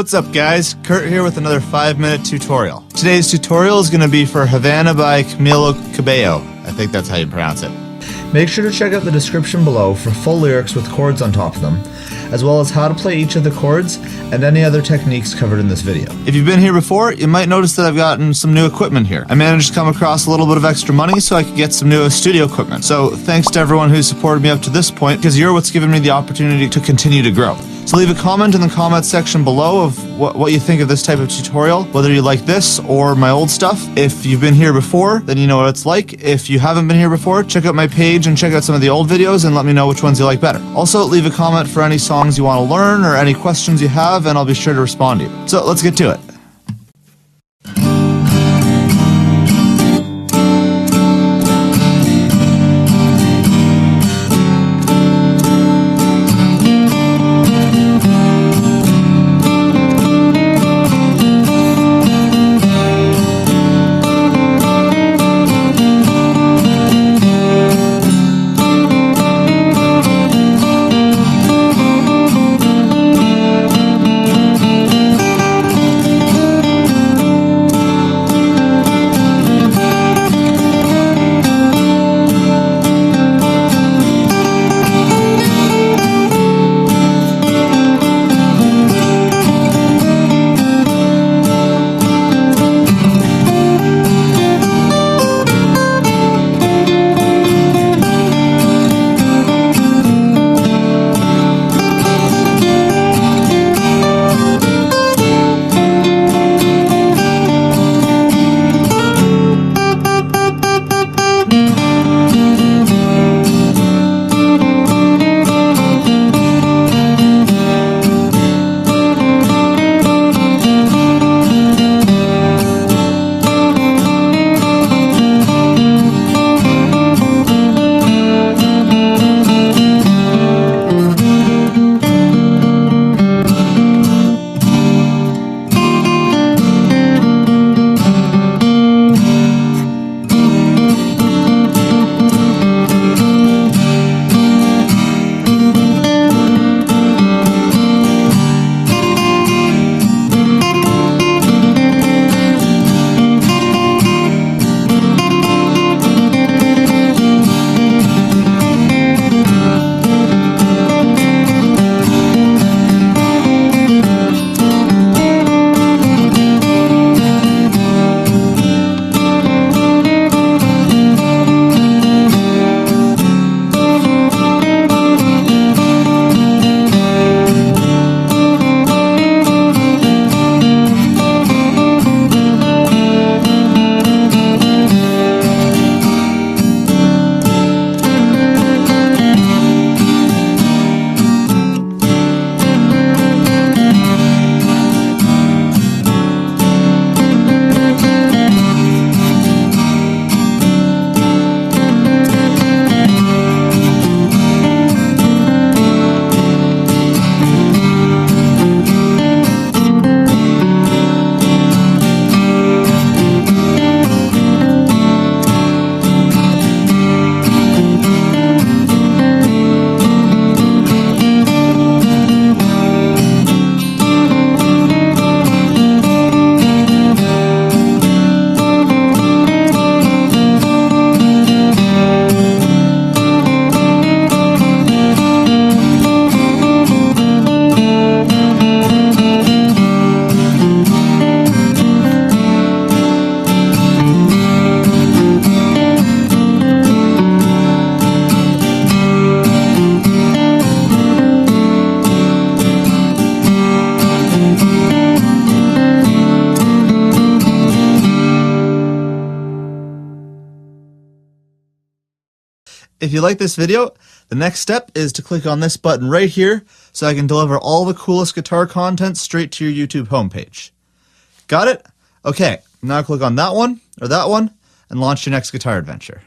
What's up guys, Kurt here with another 5-minute tutorial. Today's tutorial is going to be for Havana by Camila Cabello. I think that's how you pronounce it. Make sure to check out the description below for full lyrics with chords on top of them, as well as how to play each of the chords and any other techniques covered in this video. If you've been here before, you might notice that I've gotten some new equipment here. I managed to come across a little bit of extra money so I could get some new studio equipment. So thanks to everyone who's supported me up to this point, because you're what's given me the opportunity to continue to grow. So leave a comment in the comment section below of what you think of this type of tutorial, whether you like this or my old stuff. If you've been here before, then you know what it's like. If you haven't been here before, check out my page and check out some of the old videos and let me know which ones you like better. Also, leave a comment for any songs you want to learn or any questions you have, and I'll be sure to respond to you. So let's get to it. If you like this video, the next step is to click on this button right here so I can deliver all the coolest guitar content straight to your YouTube homepage. Got it? Okay, now click on that one or that one and launch your next guitar adventure.